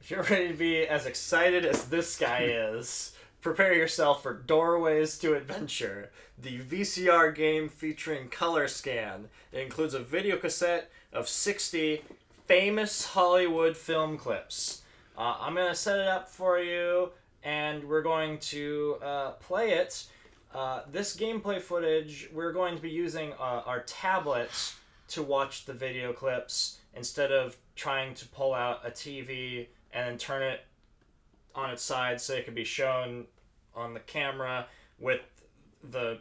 If you're ready to be as excited as this guy is, prepare yourself for Doorways to Adventure, the VCR game featuring color scan. It includes a video cassette of 60 famous Hollywood film clips. I'm going to set it up for you, and we're going to play it. This gameplay footage, we're going to be using our tablets to watch the video clips instead of trying to pull out a TV and then turn it on its side so it can be shown on the camera with the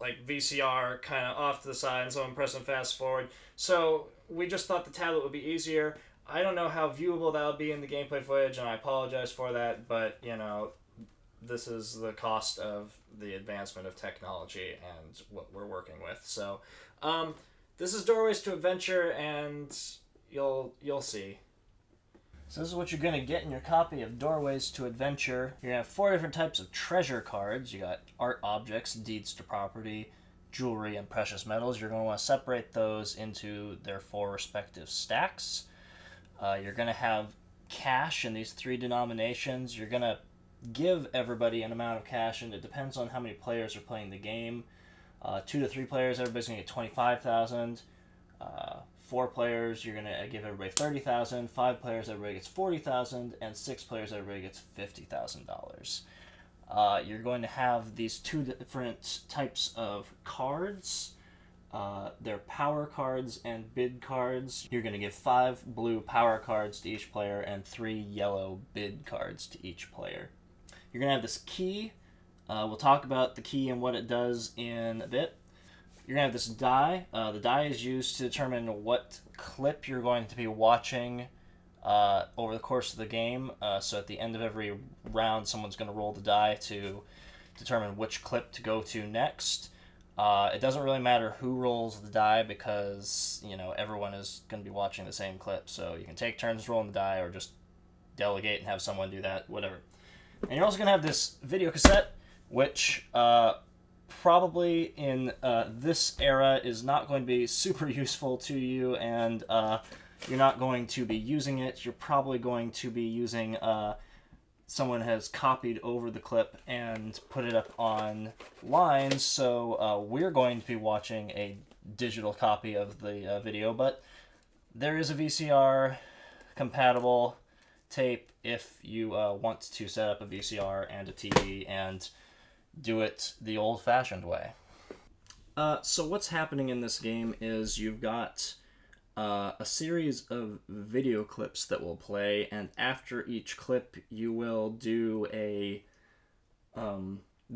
VCR kind of off to the side and someone pressing fast forward. So we just thought the tablet would be easier. I don't know how viewable that'll be in the gameplay footage, and I apologize for that, but this is the cost of the advancement of technology and what we're working with. So this is Doorways to Adventure, and you'll see. So this is what you're going to get in your copy of Doorways to Adventure. You're going to have 4 different types of treasure cards. You got art objects, deeds to property, jewelry, and precious metals. You're going to want to separate those into their 4 respective stacks. You're going to have cash in these 3 denominations. You're going to give everybody an amount of cash, and it depends on how many players are playing the game. 2 to 3 players, everybody's going to get 25,000. 4 players, you're going to give everybody 30,000. 5 players, everybody gets 40,000, and 6 players, everybody gets $50,000. You're going to have these 2 different types of cards. They're power cards and bid cards. You're going to give 5 blue power cards to each player and 3 yellow bid cards to each player. You're going to have this key. We'll talk about the key and what it does in a bit. You're going to have this die. The die is used to determine what clip you're going to be watching over the course of the game. So at the end of every round, someone's going to roll the die to determine which clip to go to next. It doesn't really matter who rolls the die because, everyone is going to be watching the same clip. So you can take turns rolling the die or just delegate and have someone do that, whatever. And you're also going to have this video cassette, which probably in this era is not going to be super useful to you, and you're not going to be using it. You're probably going to be using someone has copied over the clip and put it up online, so we're going to be watching a digital copy of the video, but there is a VCR compatible tape if you want to set up a VCR and a TV and do it the old-fashioned way. So what's happening in this game is you've got a series of video clips that will play, and after each clip you will do a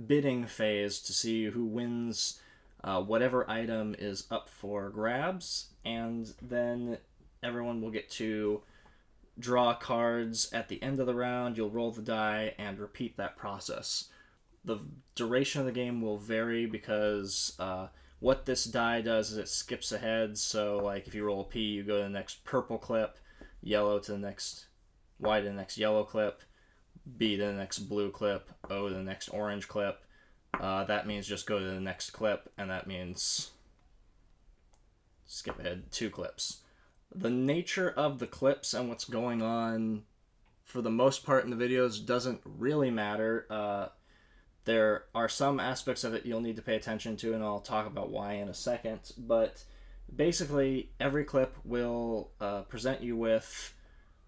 bidding phase to see who wins whatever item is up for grabs, and then everyone will get to draw cards at the end of the round. You'll roll the die and repeat that process. The duration of the game will vary because what this die does is it skips ahead. So if you roll a P, you go to the next purple clip, yellow to the next, Y to the next yellow clip, B to the next blue clip, O to the next orange clip. That means just go to the next clip, and that means skip ahead 2 clips. The nature of the clips and what's going on for the most part in the videos doesn't really matter. There are some aspects of it you'll need to pay attention to, and I'll talk about why in a second, but basically every clip will present you with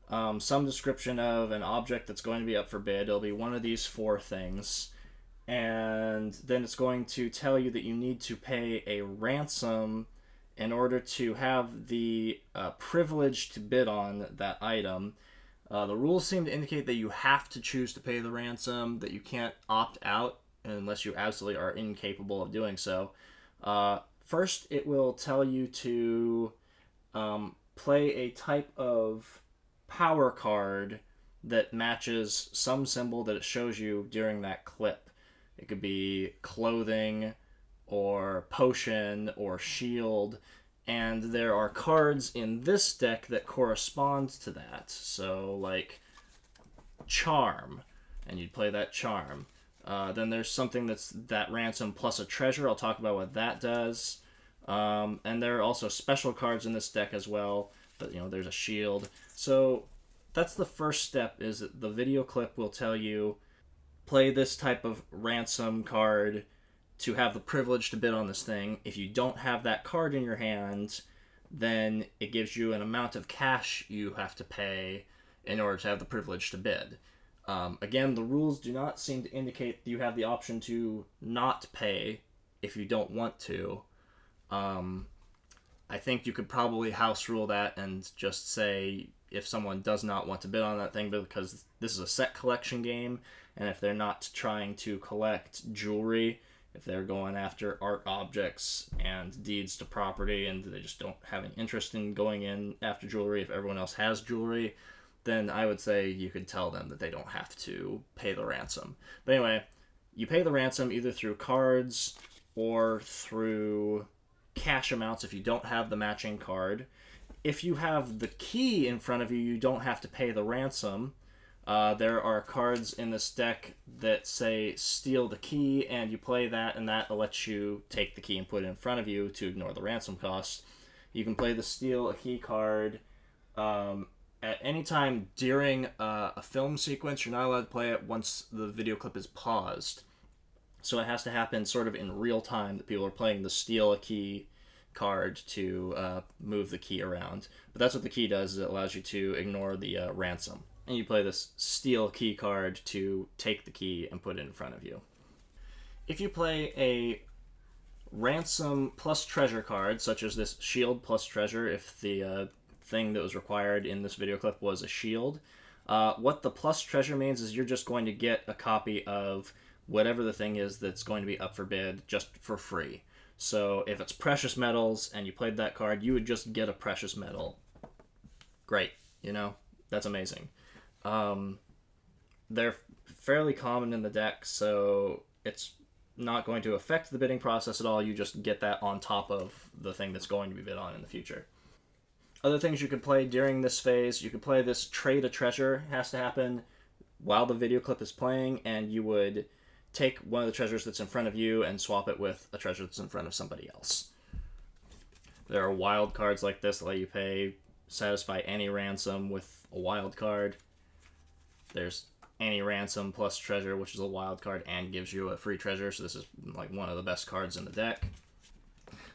some description of an object that's going to be up for bid. It'll be one of these 4 things, and then it's going to tell you that you need to pay a ransom in order to have the privilege to bid on that item. The rules seem to indicate that you have to choose to pay the ransom, that you can't opt out unless you absolutely are incapable of doing so. First, it will tell you to play a type of power card that matches some symbol that it shows you during that clip. It could be clothing, or potion, or shield, and there are cards in this deck that correspond to that. So, charm, and you'd play that charm. Then there's something that's that ransom plus a treasure. I'll talk about what that does. And there are also special cards in this deck as well, but there's a shield. So that's the first step, is that the video clip will tell you, play this type of ransom card to have the privilege to bid on this thing. If you don't have that card in your hand, then it gives you an amount of cash you have to pay in order to have the privilege to bid. Again, the rules do not seem to indicate you have the option to not pay if you don't want to. I think you could probably house rule that and just say if someone does not want to bid on that thing, because this is a set collection game, and if they're not trying to collect jewelry, if they're going after art objects and deeds to property, and they just don't have an interest in going in after jewelry, if everyone else has jewelry, then I would say you could tell them that they don't have to pay the ransom. But anyway, you pay the ransom either through cards or through cash amounts if you don't have the matching card. If you have the key in front of you, you don't have to pay the ransom. There are cards in this deck that say steal the key, and you play that, and that lets you take the key and put it in front of you to ignore the ransom cost. You can play the steal a key card at any time during a film sequence. You're not allowed to play it once the video clip is paused. So it has to happen sort of in real time that people are playing the steal a key card to move the key around. But that's what the key does, is it allows you to ignore the ransom. And you play this steal key card to take the key and put it in front of you. If you play a ransom plus treasure card, such as this shield plus treasure, if the thing that was required in this video clip was a shield, what the plus treasure means is you're just going to get a copy of whatever the thing is that's going to be up for bid just for free. So if it's precious metals and you played that card, you would just get a precious metal. Great, that's amazing. They're fairly common in the deck, so it's not going to affect the bidding process at all. You just get that on top of the thing that's going to be bid on in the future. Other things you could play during this phase, you could play this trade a treasure. It has to happen while the video clip is playing, and you would take one of the treasures that's in front of you and swap it with a treasure that's in front of somebody else. There are wild cards like this that let you satisfy any ransom with a wild card. There's any ransom plus treasure, which is a wild card and gives you a free treasure, so this is like one of the best cards in the deck.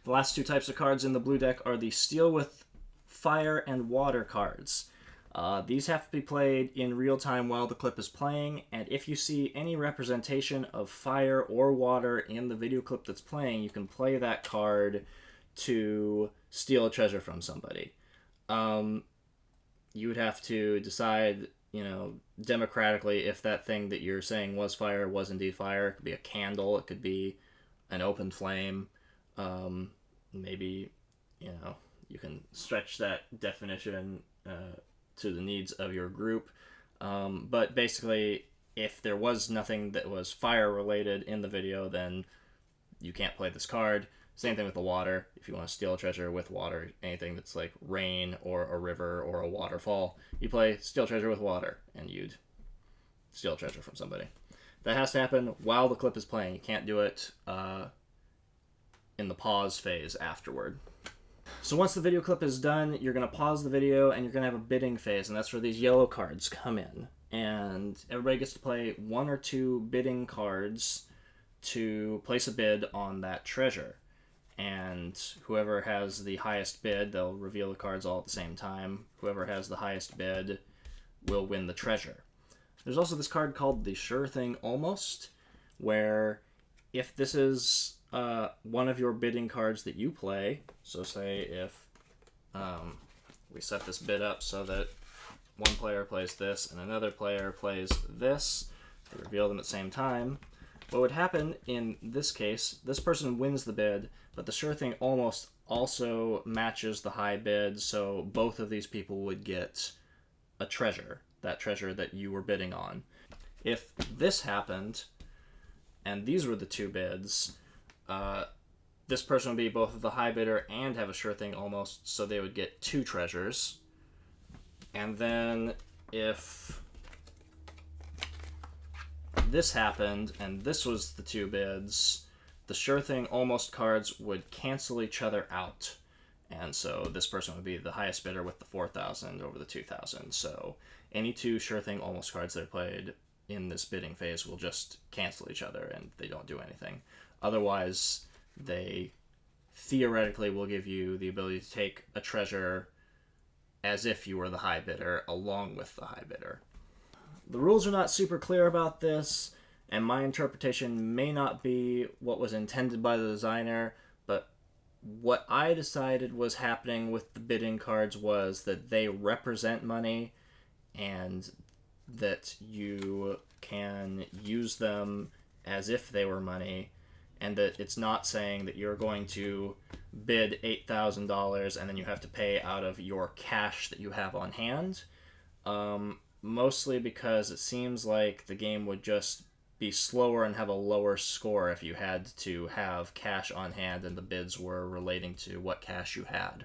The last two types of cards in the blue deck are the steal with fire and water cards. These have to be played in real time while the clip is playing, and if you see any representation of fire or water in the video clip that's playing, you can play that card to steal a treasure from somebody. You would have to decide, democratically, if that thing that you're saying was fire was indeed fire. It could be a candle, it could be an open flame. Maybe, you can stretch that definition to the needs of your group. But basically, if there was nothing that was fire related in the video, then you can't play this card. Same thing with the water. If you want to steal a treasure with water, anything that's like rain or a river or a waterfall, you play steal treasure with water, and you'd steal a treasure from somebody. That has to happen while the clip is playing. You can't do it in the pause phase afterward. So once the video clip is done, you're going to pause the video and you're going to have a bidding phase, and that's where these yellow cards come in. And everybody gets to play one or two bidding cards to place a bid on that treasure. And whoever has the highest bid, they'll reveal the cards all at the same time. Whoever has the highest bid will win the treasure. There's also this card called the Sure Thing Almost, where if this is one of your bidding cards that you play, so say if we set this bid up so that one player plays this and another player plays this, we reveal them at the same time, what would happen in this case, this person wins the bid, but the Sure Thing Almost also matches the high bid, so both of these people would get a treasure, that treasure that you were bidding on. If this happened, and these were the two bids, this person would be both the high bidder and have a Sure Thing Almost, so they would get two treasures. And then if this happened, and this was the two bids, the Sure Thing Almost cards would cancel each other out. And so this person would be the highest bidder with the 4,000 over the 2,000. So any two Sure Thing Almost cards that are played in this bidding phase will just cancel each other and they don't do anything. Otherwise, they theoretically will give you the ability to take a treasure as if you were the high bidder along with the high bidder. The rules are not super clear about this, and my interpretation may not be what was intended by the designer, but what I decided was happening with the bidding cards was that they represent money and that you can use them as if they were money, and that it's not saying that you're going to bid $8,000 and then you have to pay out of your cash that you have on hand. Mostly because it seems like the game would just be slower and have a lower score if you had to have cash on hand and the bids were relating to what cash you had.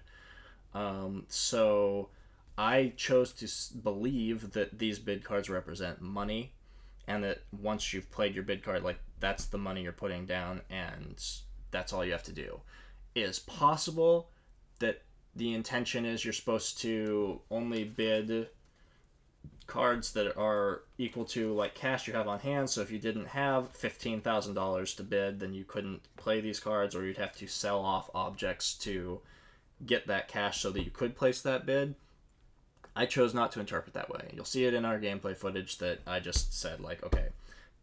So I chose to believe that these bid cards represent money, and that once you've played your bid card, like, that's the money you're putting down, and that's all you have to do. It is possible that the intention is you're supposed to only bid cards that are equal to, like, cash you have on hand. So if you didn't have $15,000 to bid, then you couldn't play these cards, or you'd have to sell off objects to get that cash so that you could place that bid. I chose not to interpret that way. You'll see it in our gameplay footage that I just said, like, okay,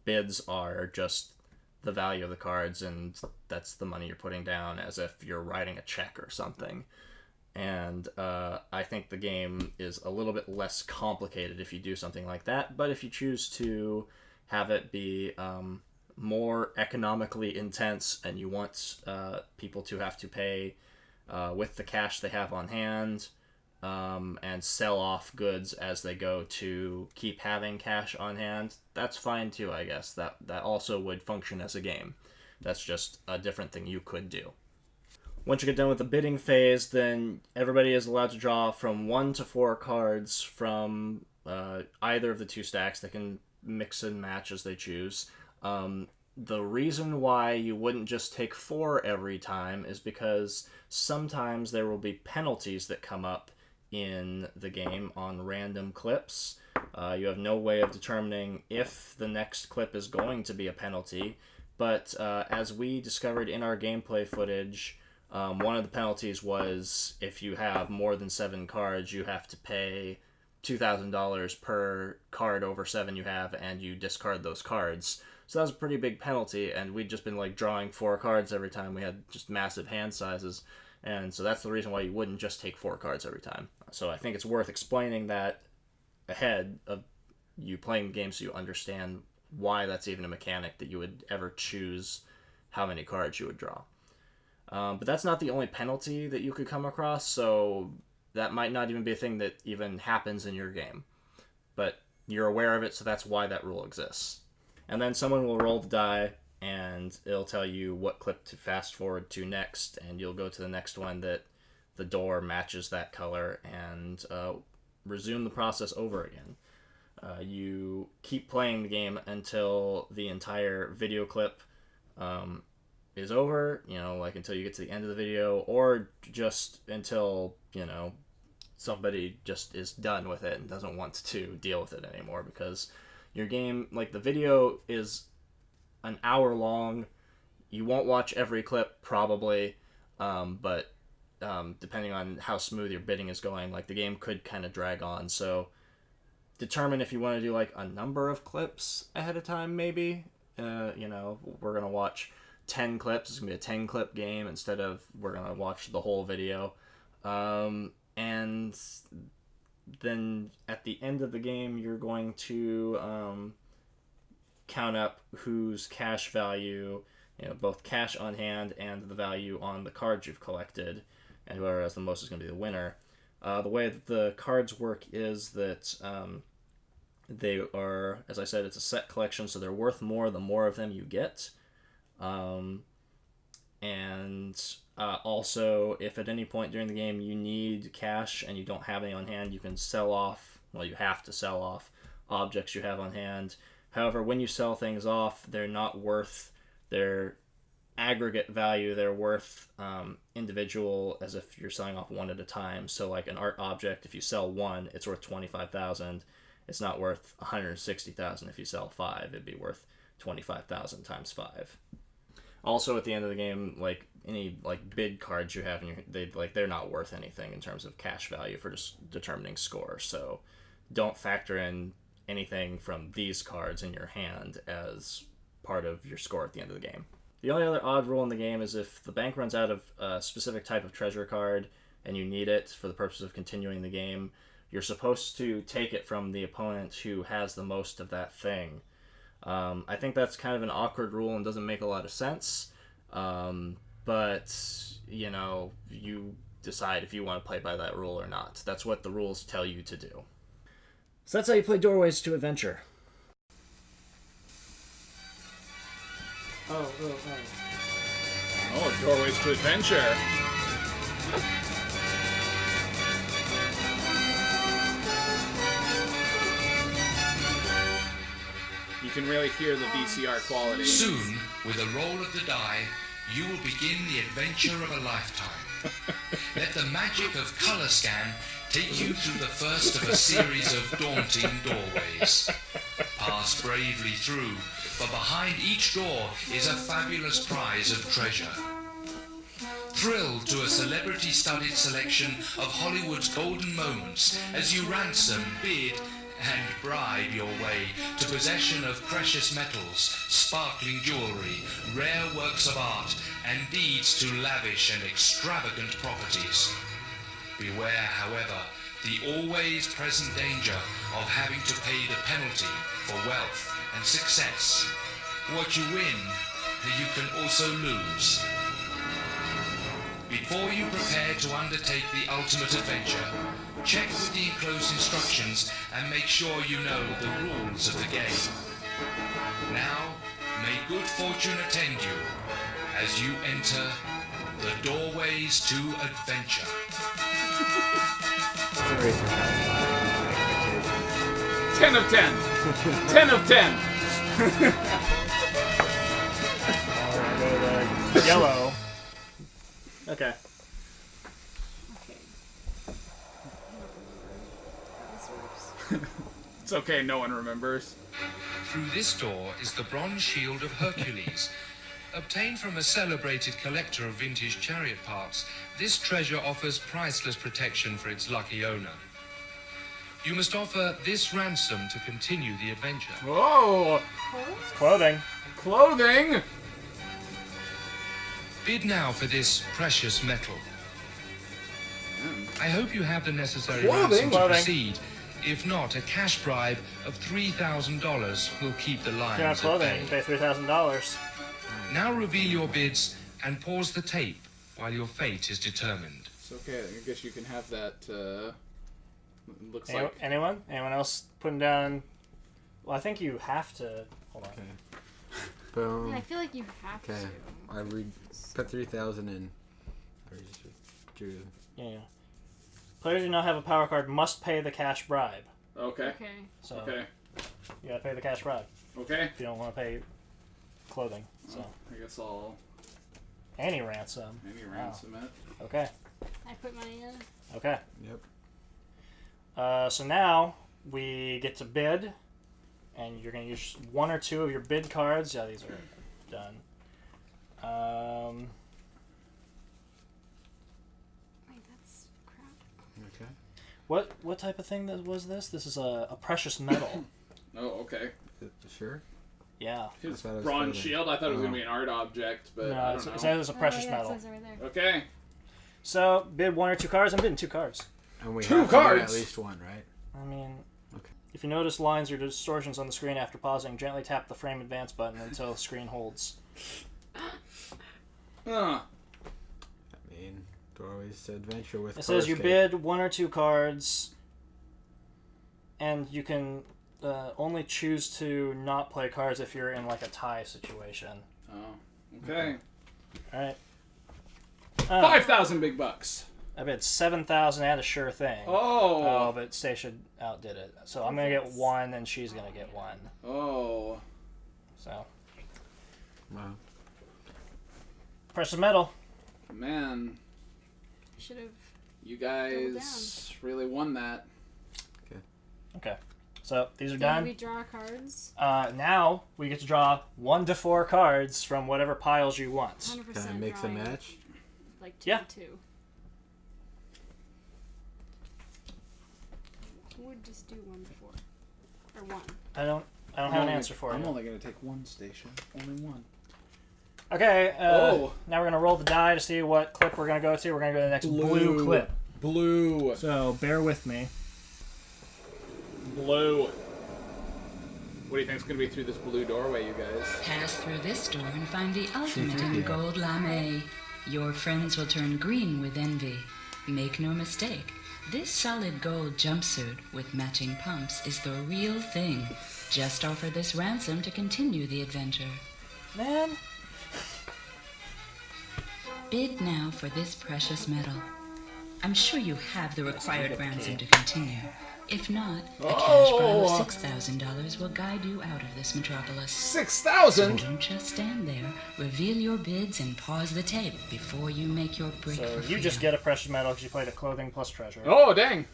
bids are just the value of the cards, and that's the money you're putting down as if you're writing a check or something. And I think the game is a little bit less complicated if you do something like that, but if you choose to have it be more economically intense and you want people to have to pay with the cash they have on hand, and sell off goods as they go to keep having cash on hand, that's fine too, I guess. That also would function as a game. That's just a different thing you could do. Once you get done with the bidding phase, then everybody is allowed to draw from 1 to 4 cards from either of the two stacks. They can mix and match as they choose. The reason why you wouldn't just take 4 every time is because sometimes there will be penalties that come up in the game on random clips. You have no way of determining if the next clip is going to be a penalty, but as we discovered in our gameplay footage, one of the penalties was if you have more than 7 cards, you have to pay $2,000 per card over 7 you have, and you discard those cards. So that was a pretty big penalty, and we'd just been like drawing 4 cards every time. We had just massive hand sizes, and so that's the reason why you wouldn't just take 4 cards every time. So I think it's worth explaining that ahead of you playing the game so you understand why that's even a mechanic that you would ever choose how many cards you would draw. But that's not the only penalty that you could come across, so that might not even be a thing that even happens in your game. But you're aware of it, so that's why that rule exists. And then someone will roll the die, and it'll tell you what clip to fast forward to next, and you'll go to the next one that the door matches that color, and resume the process over again. You keep playing the game until the entire video clip is over, like until you get to the end of the video, or just until, somebody just is done with it and doesn't want to deal with it anymore, because your game, like, the video is an hour long. You won't watch every clip, probably, but depending on how smooth your bidding is going, like, the game could kind of drag on. So determine if you want to do, like, a number of clips ahead of time, maybe. We're going to watch 10 clips. It's going to be a 10 clip game instead of we're going to watch the whole video. And then at the end of the game, you're going to count up whose cash value, both cash on hand and the value on the cards you've collected, and whoever has the most is going to be the winner. The way that the cards work is that they are, as I said, it's a set collection, so they're worth more the more of them you get. Also, if at any point during the game you need cash and you don't have any on hand, you can sell off, you have to sell off objects you have on hand. However, when you sell things off, they're not worth their aggregate value. They're worth individual, as if you're selling off one at a time. So like an art object, if you sell one, it's worth $25,000. it's not worth 160,000 if you sell 5. It'd be worth 25,000 times 5. Also, at the end of the game, like any like bid cards you have in your, they're not worth anything in terms of cash value for just determining score. So, don't factor in anything from these cards in your hand as part of your score at the end of the game. The only other odd rule in the game is if the bank runs out of a specific type of treasure card and you need it for the purpose of continuing the game, you're supposed to take it from the opponent who has the most of that thing. I think that's kind of an awkward rule and doesn't make a lot of sense. But, you know, you decide if you want to play by that rule or not. That's what the rules tell you to do. So that's how you play Doorways to Adventure. Oh, Doorways to Adventure. You can really hear the VCR quality. Soon, with a roll of the die, you will begin the adventure of a lifetime. Let the magic of color scan take you through the first of a series of daunting doorways. Pass bravely through, for behind each door is a fabulous prize of treasure. Thrill to a celebrity-studded selection of Hollywood's golden moments as you ransom, bid, and bribe your way to possession of precious metals, sparkling jewelry, rare works of art, and deeds to lavish and extravagant properties. Beware, however, the always present danger of having to pay the penalty for wealth and success. What you win, you can also lose. Before you prepare to undertake the ultimate adventure, check with the enclosed instructions and make sure you know the rules of the game. Now, may good fortune attend you as you enter the Doorways to Adventure. 10 of 10. 10 of 10. Yellow. Okay. This works. It's okay, no one remembers. Through this door is the bronze shield of Hercules. Obtained from a celebrated collector of vintage chariot parts, this treasure offers priceless protection for its lucky owner. You must offer this ransom to continue the adventure. Whoa! Clothing. Clothing! Bid now for this precious metal. I hope you have the necessary ransom to proceed. If not, a cash bribe of $3,000 will keep the lines If you want at clothing, you bay. pay $3,000. Now reveal your bids and pause the tape while your fate is determined. It's okay, I guess you can have that, looks like... Anyone? Anyone else putting down... Well, I think you have to... Hold on. Okay. Boom. Yeah, I feel like you have Okay. to. Put 3,000 in. Or just drew. Yeah. Players who do not have a power card must pay the cash bribe. Okay. Okay. So Okay. you gotta pay the cash bribe Okay. if you don't want to pay clothing. So I guess I'll... any ransom. Any ransom it. Okay. I put money in. Okay. Yep. So now we get to bid, and you're gonna use one or two of your bid cards. Yeah, these are done. Wait, that's crap. Okay. What type of thing was this? This is a precious metal. Oh, okay. Sure. Yeah. His thought it was bronze clothing. shield, I thought it was going to Oh. be an art object, but No, I it's, don't it know. says it's a precious oh, yeah, metal. It says it right there. Okay. So bid one or two cards. I'm bidding two cards. And we Two have to get cards! at least one, right? I mean, Okay. if you notice lines or distortions on the screen after pausing, gently tap the frame advance button until the screen holds. Huh. I mean, Doorways to Adventure with It says you Colorscape. bid one or two cards, and you can only choose to not play cards if you're in like a tie situation. Oh. Okay. All right. 5,000 big bucks. I bid 7,000 at a sure thing. Oh. But Stacia outdid it. So I'm gonna get one, and she's gonna get one. Oh. So Wow. precious metal. Man, Should have. you guys really won that. Okay. So these are Then done. we draw cards. Now we get to draw 1 to 4 cards from whatever piles you want. 100% Can I mix drawing, and match? Like 2 Yeah. and 2. Who would just do 1 to 4? Or 1? I don't have an answer for I'm you. only going to take one station. Only one. Okay. Oh. Now we're gonna roll the die to see what clip we're gonna go to. We're gonna go to the next blue clip. Blue. So bear with me. Blue. What do you think's going to be through this blue doorway, you guys? Pass through this door and find the ultimate in gold lame. Your friends will turn green with envy. Make no mistake, this solid gold jumpsuit with matching pumps is the real thing. Just offer this ransom to continue the adventure. Man. Bid now for this precious metal. I'm sure you have the required ransom to continue. If not, a cash bribe of $6,000 will guide you out of this metropolis. 6,000? Don't just stand there. Reveal your bids and pause the tape before you make your break So for you just freedom. get a precious metal because you played a clothing plus treasure. Oh, dang.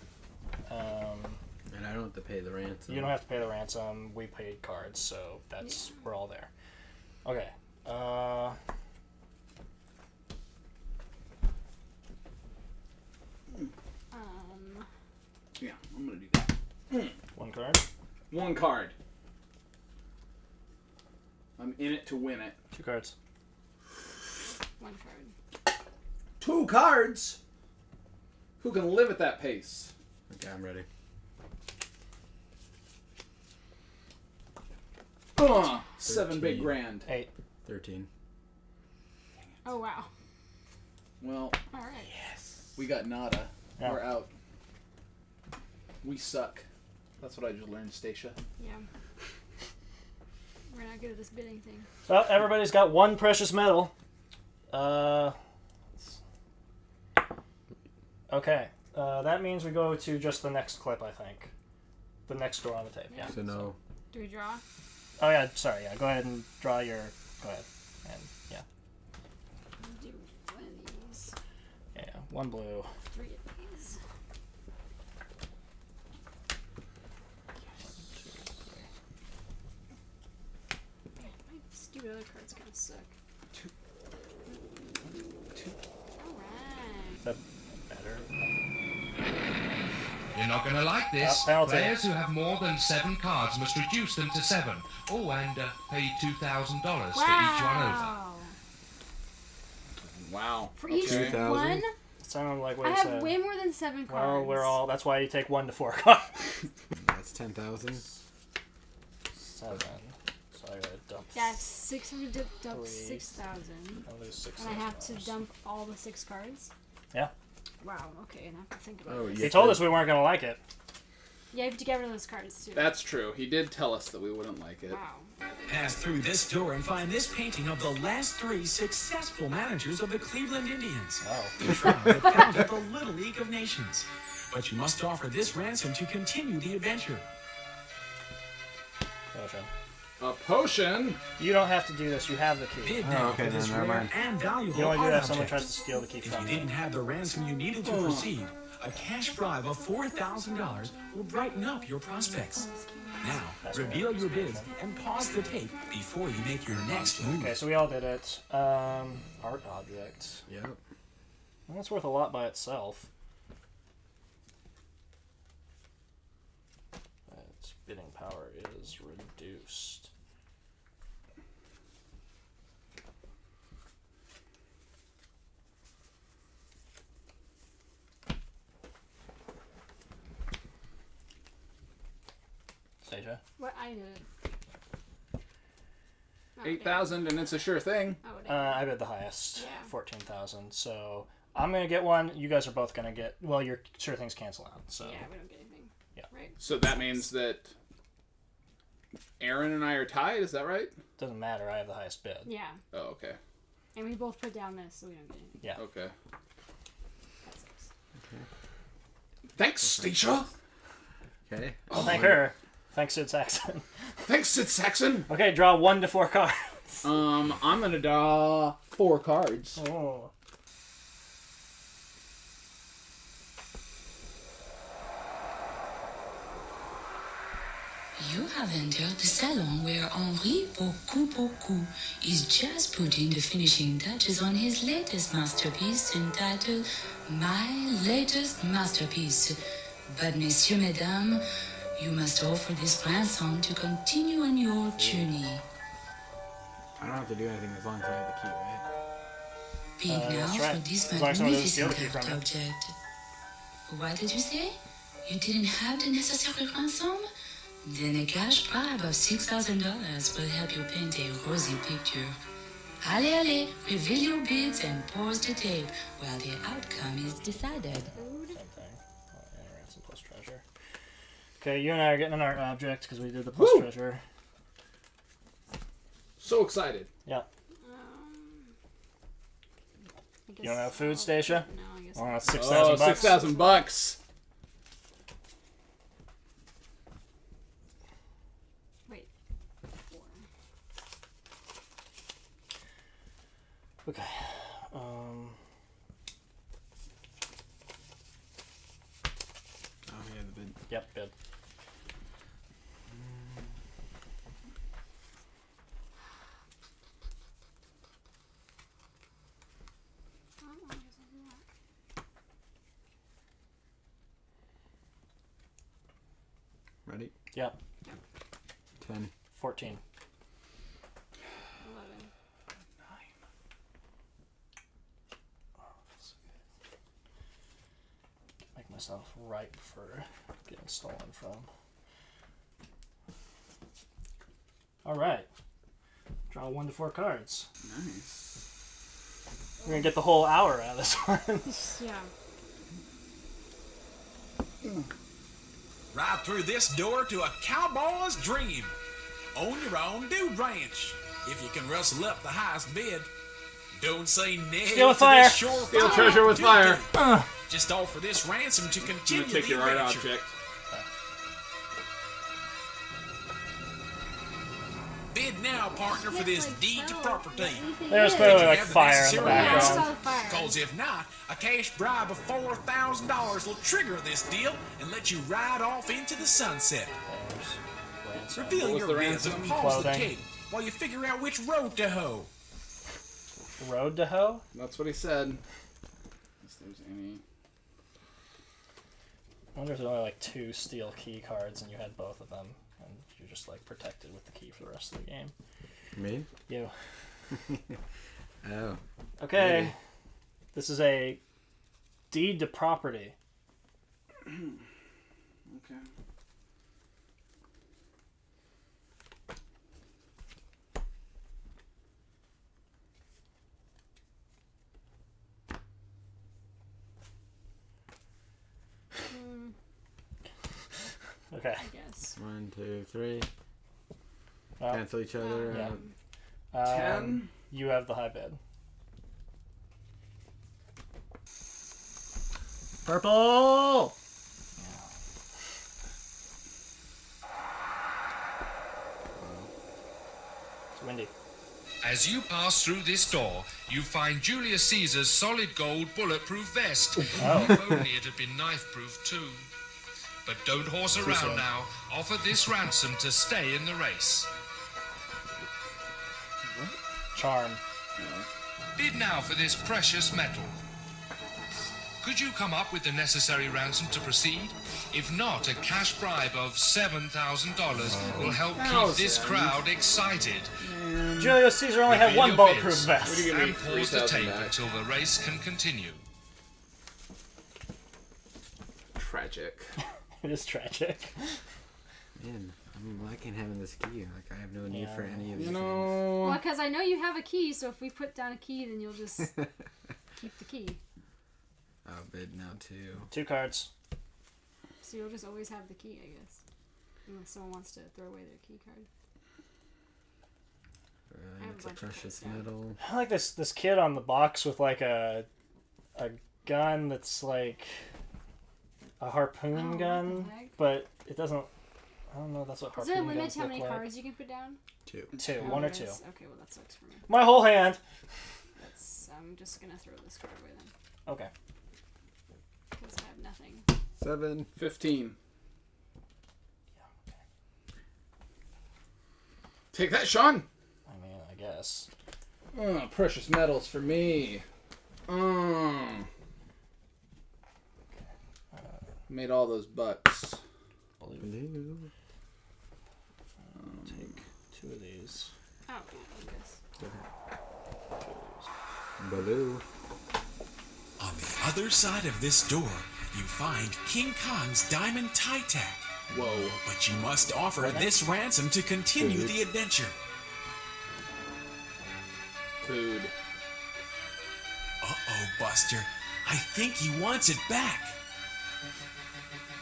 And I don't have to pay the ransom. You don't have to pay the ransom. We paid cards, so that's we're all there. Okay. Yeah, I'm going to do that. 1 card. 1 card. I'm in it to win it. 2 cards. 1 card. 2 cards? Who can live at that pace? Okay, I'm ready. 7 big grand. 8. 13. Oh, wow. Well, Alright. we got nada. Yeah. We're out. We suck. That's what I just learned, Stacia. Yeah. We're not good at this bidding thing. Well, everybody's got 1 precious metal. Okay. That means we go to just the next clip, I think. The next door on the tape. Yeah. So no. Do we draw? Oh yeah. Sorry. Yeah. Go ahead and draw your. Go ahead. And yeah. Do 1 of these. Yeah. 1 blue. 3 of these. My stupid other cards kind of suck. 2. Alright. Is that better? You're not going to like this. Penalty. Players who have more than 7 cards must reduce them to 7. Oh, and pay $2,000 for each one over. Wow. For each 2,000? one, Sounded like what I you have said. way more than 7 cards. Well, we're all. That's why you take 1 to 4 cards. That's 10,000. 7. So I gotta dump. Yeah, 600 to dump 3. 6,000. I lose $6. And I have to dump all the 6 cards? Yeah. Wow, okay, and I have to think about Oh, this. yeah. He told us we weren't gonna like it. Yeah, you have to get rid of those cards too. That's true. He did tell us that we wouldn't like it. Wow. Pass through this door and find this painting of the last 3 successful managers of the Cleveland Indians. Oh. The tribe that founded the Little League of Nations. But you must offer this ransom to continue the adventure. Potion. A potion? You don't have to do this. You have the key. Bid Oh, now okay, for this then never rare mind. and valuable You only do art that if someone object. tries to steal the key If from you you. didn't have the ransom you needed to proceed, a cash bribe of $4,000 will brighten up your prospects. Now, reveal your bids and pause the tape before you make your next move. Okay, so we all did it. Art object. Yep. Well, that's worth a lot by itself. Its bidding power is reduced. Stacia? What I did. Oh, 8,000 and it's a sure thing. damn. Oh, damn. I bid the highest, Yeah. 14,000. So I'm gonna get 1. You guys are both gonna get. Well, your sure things cancel out. So Yeah, we don't get anything. Yeah. Right? So that means that Aaron and I are tied, is that right? doesn't matter. I have the highest bid. Yeah. Oh, okay. And we both put down this, so we don't get anything. Yeah. Okay. That sucks. Thanks, Stacia. Okay. Well, thank her. Thanks, Sid Saxon. Thanks, Sid Saxon. Okay, draw 1 to 4 cards. I'm gonna draw 4 cards. Oh. You have entered the salon where Henri Beaucoup is just putting the finishing touches on his latest masterpiece entitled My Latest Masterpiece. But messieurs, mesdames, you must offer this ransom to continue on your journey. I don't have to do anything as long as I have the key, right? Big now that's right. for this As long as someone doesn't steal the magnificent key from art you. object. What did you say? You didn't have the necessary ransom? Then a cash bribe of $6,000 will help you paint a rosy picture. Allez, allez, reveal your bids and pause the tape while the outcome is decided. Same thing. Ransom plus treasure. Okay, you and I are getting an art object because we did the plus treasure. So excited. Yeah. I guess You don't have food, Stacia? No, I guess Well, not. that's $6,000 bucks. $6,000. Wait. 4. Okay. Oh, yeah, the bid. Yep, good. Oh, I guess I'll do that. Ready? Yep. 10. 14. 11. Make myself ripe for getting stolen from. Alright. Draw 1 to 4 cards. Nice. We're gonna get the whole hour out of this one. Yeah. Right through this door to a cowboy's dream. Own your own dude ranch. If you can rustle up the highest bid. Don't say nay Steal with to fire. this sure Steal treasure with fire. Just offer this ransom to I'm continue gonna take the your art adventure. object. Bid now, partner, for this deed to property. There's clearly You like have the fire in the necessary Yeah, I saw background. the fire. Because if not, a cash bribe of $4,000 will trigger this deal and let you ride off into the sunset. Reveal What was your the bids and ransom? pause the Clothing. tape while you figure out which road to hoe. Road to hoe? That's what he said. If there's any. I wonder if there's only like 2 steel key cards and you had both of them. And you're just like protected with the key for the rest of the game. Me? You. Oh. Okay. Maybe. This is a deed to property. Okay. Okay. I guess. 1, 2, 3. Well, Cancel each other. yeah. out. 10. You have the high bid. Purple! It's windy. As you pass through this door, you find Julius Caesar's solid gold bulletproof vest. Oh. If only it had been knife-proof too. But don't horse soon. around now. Offer this ransom to stay in the race. Charm. Bid now for this precious metal. Could you come up with the necessary ransom to proceed? If not, a cash bribe of $7,000 will help keep this crowd excited. Julius Caesar only had Reveal 1 your bulletproof bids. vest. What do you give me? And pause the 3,000 tape back. until the race can continue. Tragic. It is tragic. Man, I'm liking having this key. Like, I have no need for Yeah. any of these You Well, know. because I know you have a key, so if we put down a key, then you'll just keep the key. I'll bid now, too. 2 cards. So you'll just always have the key, I guess. Unless someone wants to throw away their key card. I have a It's a bunch of precious cards, yeah. metal. I like this kid on the box with like a gun that's like a harpoon Oh, what gun, the heck? but it doesn't. I don't know. That's what Is there a harpoon limit guns to how look many like. cards you can put down? 2. 2, Oh, 1 or there 2. is. Okay, well that sucks for me. My whole hand. I'm just gonna throw this card away then, Okay. because I have nothing. 7. 15. Take that, Sean. I mean, I guess. Oh, precious metals for me. Made all those bucks. Take 2 of these. Oh, I guess. Baloo. On the other side of this door, you find King Kong's diamond tie tack. Whoa. But you must offer this ransom to continue the adventure. Food. Uh-oh, Buster. I think he wants it back.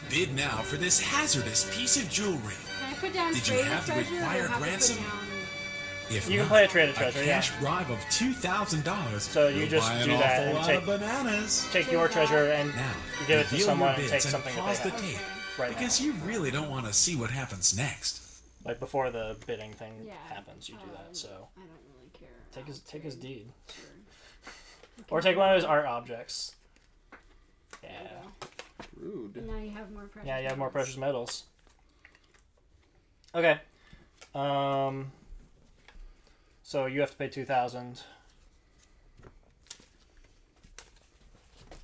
Bid now for this hazardous piece of jewelry. Can I put down Did you trade have the treasure, or required have to put ransom? down- If You can not, play a trade of treasure, a yeah. cash bribe of $2,000. So you will just buy do an that awful and lot take- of bananas. Take your treasure and Now, give it to reveal someone your and bids take something that pause they the have. tape, Right because now. you really don't want to see what happens next. Like before the bidding thing Yeah. happens, you do that. So I don't really care. take his deed, Sure. or take one of his art objects. Yeah, There you Rude. go. And now you have more precious. yeah, you have more metals. precious metals. Okay, so you have to pay 2,000.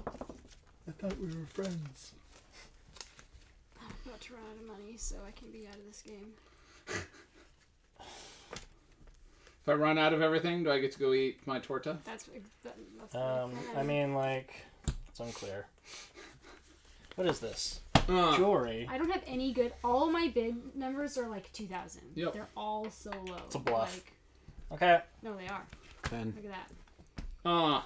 I thought we were friends. I'm about to run out of money, so I can be out of this game. If I run out of everything, do I get to go eat my torta? That's I mean, like, it's unclear. What is this? Uh, Jewelry. I don't have any good. All my bid numbers are like 2,000. Yep. They're all so low. It's a bluff. Like, Okay. no, they are. 10. Look at that. Oh,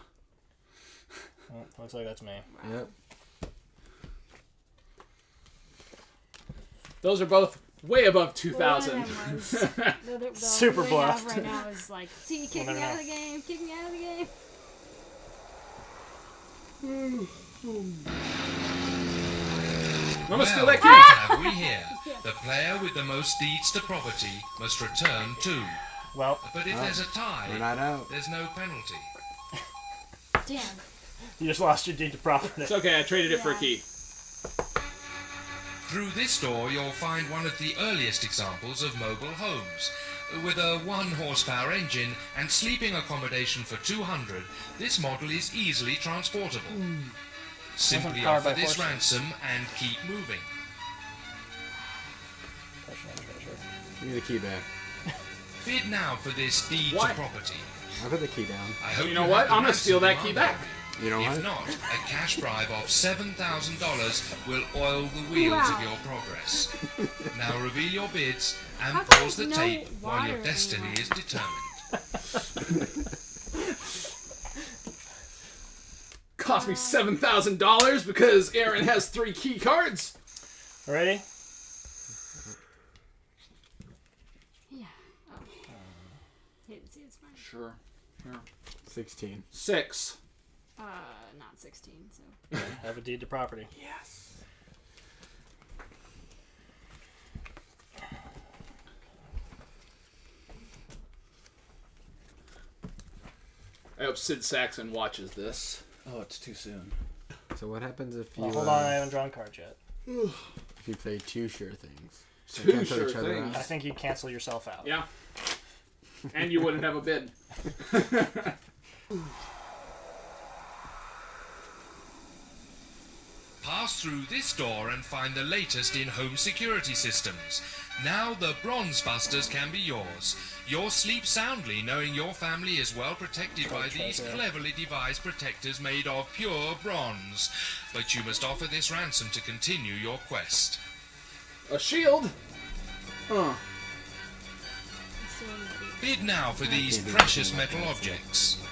looks like that's me. Yep. those are both way above Well, 2,000. one of them was- the Super one I have bluffed. right now is like, see, kick We'll me never out of the game. Kick me out of the game. I'm gonna steal Well, that key. what have we here? The player with the most deeds to property must return 2. Well, But if there's a tie, We're not out. there's no penalty. Damn. you just lost your deed to property. It's okay, I traded it for a Yeah. key. Through this door, you'll find one of the earliest examples of mobile homes. With a 1-horsepower engine and sleeping accommodation for 200, this model is easily transportable. Simply Wasn't powered offer by this horses. ransom and keep moving. Give me the key back. Bid now for this deed What? to property. I put the key down. I hope You know have what? the I'm gonna ransom steal that key demanded. back. You know If what? not, a cash bribe of $7,000 will oil the wheels of Wow. your progress. Now reveal your bids and How come pause the there's no tape while your water destiny anywhere? is determined. Cost me $7,000 because Aaron has 3 key cards. Ready? Yeah. Oh. See, it's fine. Sure. 16. 6. Not 16, so. Have a deed to property. Yes. I hope Sid Saxon watches this. Oh, it's too soon. So what happens if you Well, hold on, I haven't drawn cards yet. if you play 2 sure things? So Two cancel sure each other things. I out? think you cancel yourself out. Yeah. And you wouldn't have a bid. Pass through this door and find the latest in home security systems. Now the Bronze Busters can be yours. You'll sleep soundly knowing your family is well protected by these cleverly devised protectors made of pure bronze. But you must offer this ransom to continue your quest. A shield? Huh. Bid now for these precious metal objects.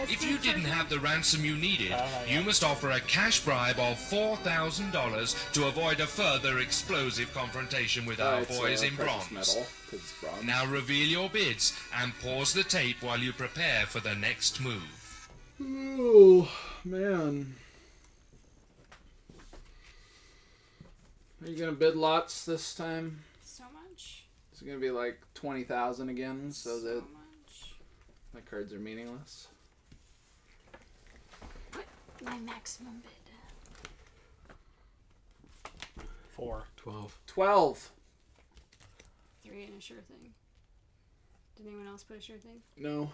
If you didn't have the ransom you needed, you must offer a cash bribe of $4,000 to avoid a further explosive confrontation with our It's, boys in precious bronze. metal, 'cause it's bronze. Now reveal your bids and pause the tape while you prepare for the next move. Oh, man. Are you gonna bid lots this time? So much. Is it gonna be like 20,000 again, so that much. my cards are meaningless? My maximum bid. 4. 12. 12. 3 and a sure thing. Did anyone else put a sure thing? No.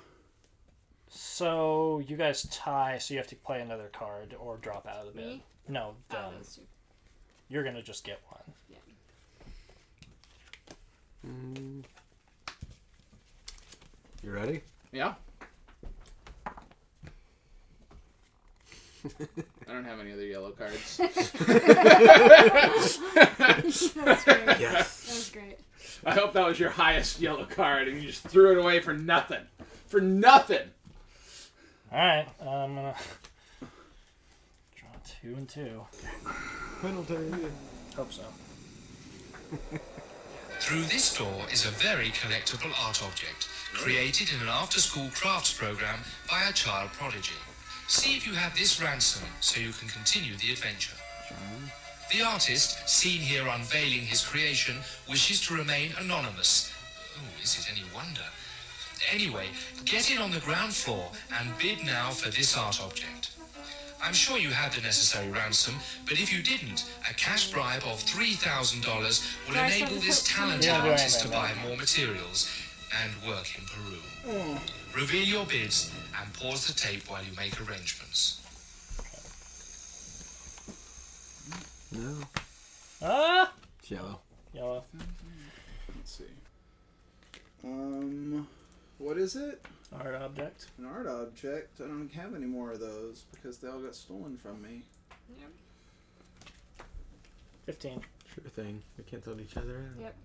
So you guys tie, so you have to play another card or drop out of the bid. Me? No, them. Oh, those two. You're gonna just get one. Yeah. You ready? Yeah. I don't have any other yellow cards. That was great. Yes. That was great. I hope that was your highest yellow card and you just threw it away for nothing. For nothing. Alright, I'm gonna draw 2 and 2. Penalty. Hope so. Through this door is a very collectible art object, created in an after-school crafts program by a child prodigy. See if you have this ransom so you can continue the adventure. The artist, seen here unveiling his creation, wishes to remain anonymous. Oh, is it any wonder? Anyway, get in on the ground floor and bid now for this art object. I'm sure you had the necessary ransom, but if you didn't, a cash bribe of $3,000 will enable this talented artist to buy more materials and work in Peru. Reveal your bids and pause the tape while you make arrangements. No. Ah! It's yellow. Yellow. Let's see. What is it? Art object. An art object. I don't have any more of those because they all got stolen from me. Yep. 15. Sure thing. We canceled each other out. Yep.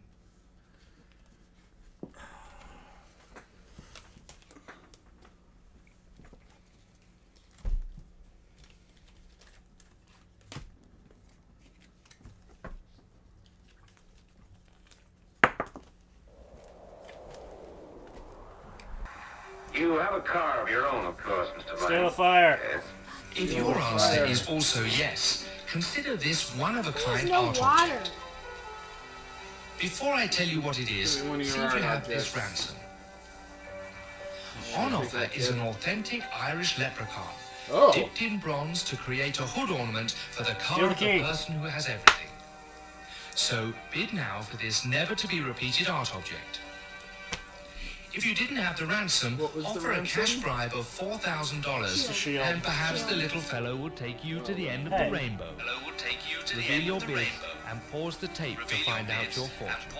You have a car of your own, of course, Mr. Still a Vinyl. fire. Yes. If your answer is also yes, consider this There's one-of-a-kind no art water. object. Before I tell you what it is, Give me one of see your if you art have this objects. ransom. On offer is an authentic Irish leprechaun, Oh. dipped in bronze to create a hood ornament for the car Steal the of the key. person who has everything. So bid now for this never-to-be-repeated art object. If you didn't have the ransom, What was the offer a ransom? cash bribe of $4,000, Shield. and perhaps the little fellow would take you to the end of Hey. the rainbow. Reveal your bid and pause the tape to find out your fortune.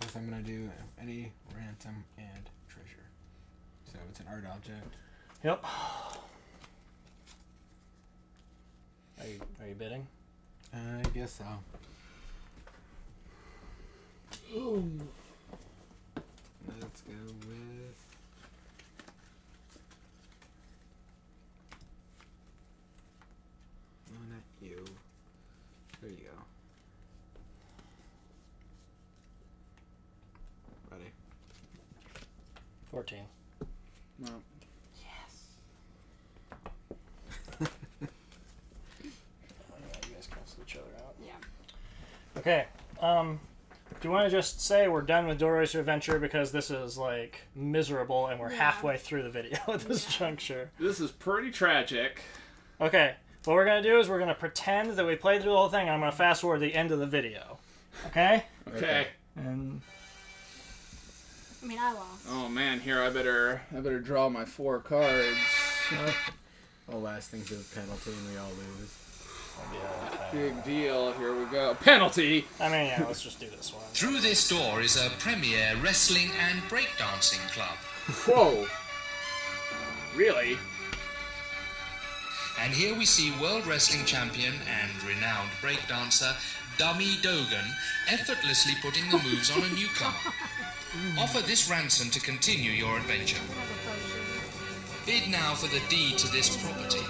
First, I'm gonna do any ransom and treasure. So it's an art object. Yep. Are you bidding? I guess so. Let's go with. No, not you. There you go. Ready? 14. No. You guys cancel each other out. Yeah. Okay. Do you want to just say we're done with Door Racer Adventure because this is like miserable and we're Yeah. halfway through the video at this juncture? This is pretty tragic. Okay. What we're gonna do is we're gonna pretend that we played through the whole thing. And I'm gonna fast forward the end of the video. Okay? Okay. And I mean, I lost. Oh man, here I better draw my 4 cards. All last thing's a penalty and we all lose. Big deal. Here we go. Penalty. I mean, yeah. Let's just do this one. Through this door is a premier wrestling and breakdancing club. Whoa. Really? And here we see World Wrestling Champion and renowned breakdancer Dummy Dogan effortlessly putting the moves on a newcomer. Offer this ransom to continue your adventure. Bid now for the deed to this property.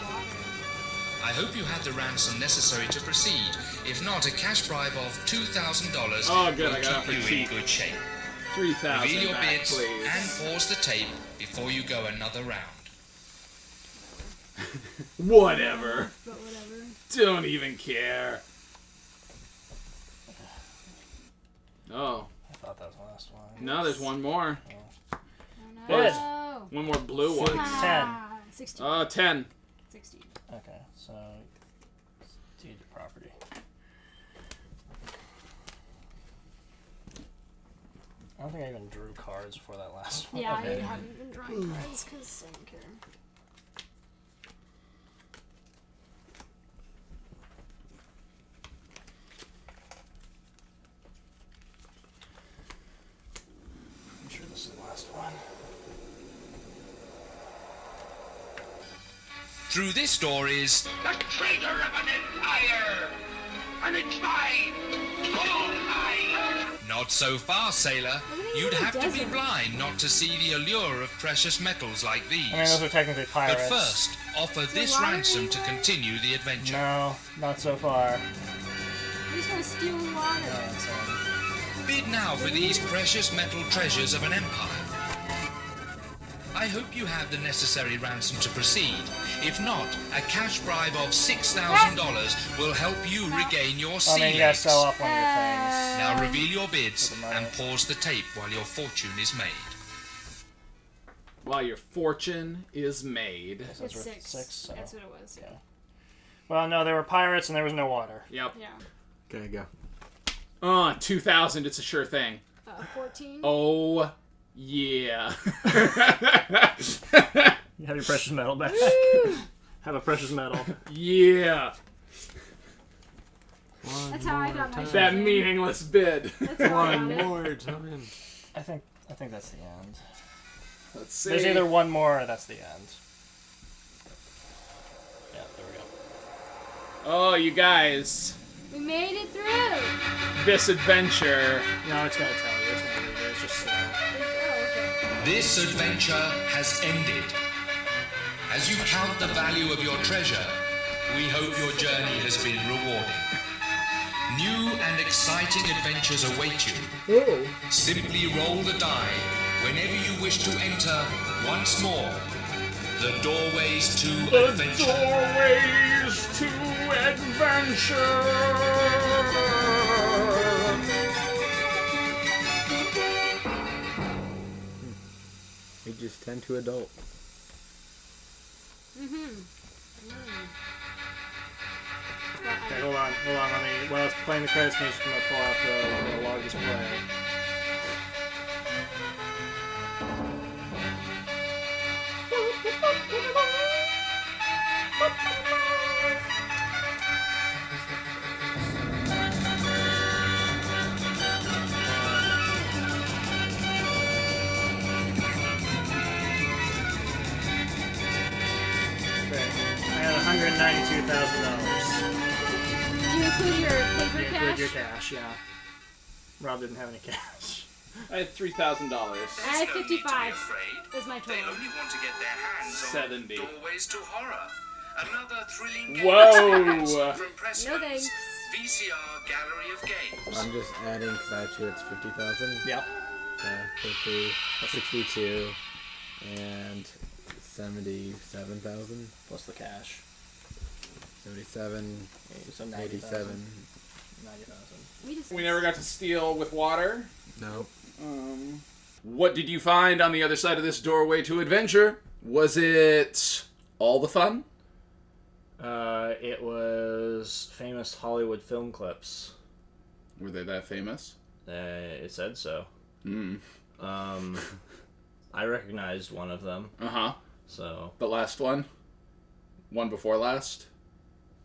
I hope you had the ransom necessary to proceed. If not, a cash bribe of $2,000 Oh, good, I will got keep it you for in cheap. good shape. 3,000 Reveal your back, bids please. and pause the tape before you go another round. Whatever. But whatever. Don't even care. Oh. I thought that was the last one. No, there's one more. Oh Bid. no. One more blue one. Ah, 16. 10. 16. Okay, so deed to property. don't think I even drew cards before that last one. Yeah, Okay. I haven't been drawing cards because I don't care. I'm sure this is the last one. Through this door is The traitor of an empire! And it's mine! All mine! not so far, sailor. You'd have to be desert. blind not to see the allure of precious metals like these. I mean, those are technically But pirates. first, offer this water ransom to anywhere? continue the adventure. No, not so far. I just want to steal water. No, it's, Bid now for these precious metal treasures of an empire. I hope you have the necessary ransom to proceed. If not, a cash bribe of $6,000 will help you regain your I sea mean, you gotta legs. sell off one of your things. Now reveal your bids With the money. and pause the tape while your fortune is made. While your fortune is made. So It's worth 6. 6, so. That's what it was. Yeah. Well, no, there were pirates and there was no water. Yep. Yeah. Okay, go. 2,000. It's a sure thing. 14. Oh, yeah. You have your precious metal back. Have a precious metal. Yeah. That's how I got my shit. That meaningless bid. That's how I One got it. more time. I think that's the end. Let's see. There's either one more or that's the end. Yeah, there we go. Oh, you guys. We made it through. This adventure. No, it's gonna tell you. It's gonna read it. It's just slow. This adventure has ended. As you count the value of your treasure, we hope your journey has been rewarding. New and exciting adventures await you. Simply roll the die whenever you wish to enter once more the doorways to adventure. Doorways to adventure. Ages 10 to adult. Okay, hold on. Let me. While I was playing the credits music, I'm gonna pull out the log display. Okay, I had $192,000. Did you include your paper Include cash? your cash, yeah. Rob didn't have any cash. I had $3,000. I had 55. That's my They total. only want to get their hands 70. on Doorways to Horror. Another thrilling game Whoa. experience from Press No Release, thanks. VCR Gallery of Games. I'm just adding because I have two. It's 50,000. Yep. 50, 62, and 77,000. Plus the cash. 77, So 87. 90,000. We never got to steal with water. No. What did you find on the other side of this doorway to adventure? Was it all the fun? It was famous Hollywood film clips. Were they that famous? It said so. Hmm. I recognized one of them, Uh-huh. so The last one? One before last?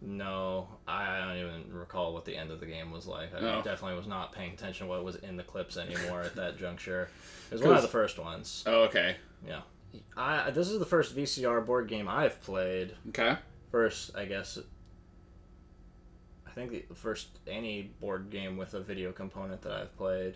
no, I don't even recall what the end of the game was like. I Oh. definitely was not paying attention to what was in the clips anymore at that juncture. It was one of the first ones. Oh, okay. Yeah. This is the first VCR board game I've played. Okay. First, I guess. I think the first any board game with a video component that I've played.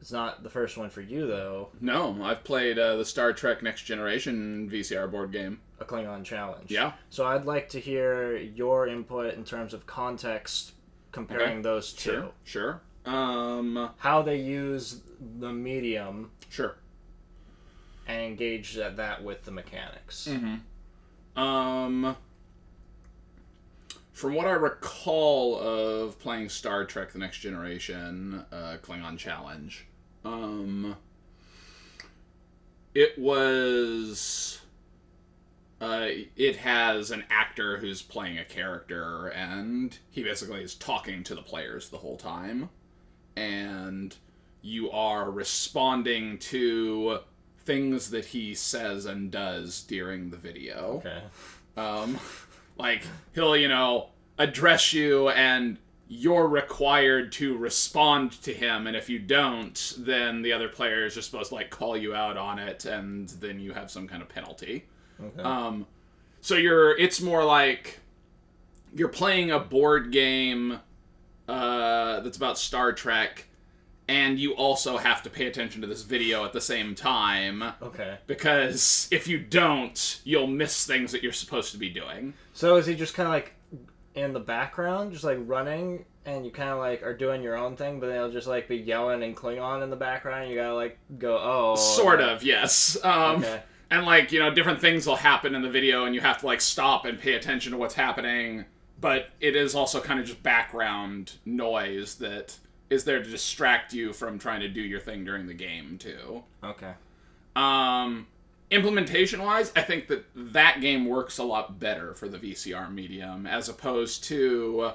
It's not the first one for you though. No, I've played the Star Trek Next Generation VCR board game. A Klingon Challenge. Yeah. So I'd like to hear your input in terms of context comparing Okay. those two. Sure. How they use the medium Sure. and engage that with the mechanics. From what I recall of playing Star Trek The Next Generation, Klingon Challenge, it was... it has an actor who's playing a character, and he basically is talking to the players the whole time. and you are responding to things that he says and does during the video. Okay. Like, he'll, address you, and you're required to respond to him, and if you don't, then the other players are supposed to, call you out on it, and then you have some kind of penalty. Okay. So it's more like you're playing a board game that's about Star Trek, and you also have to pay attention to this video at the same time. Okay. Because if you don't, you'll miss things that you're supposed to be doing. So is he just kind of in the background, just running, and you kind of are doing your own thing, but then he'll just be yelling in Klingon in the background, and you gotta go, oh. Sort of, yes. Okay. And different things will happen in the video, and you have to stop and pay attention to what's happening. But it is also kind of just background noise that is there to distract you from trying to do your thing during the game, too. Okay. Implementation-wise, I think that game works a lot better for the VCR medium, as opposed to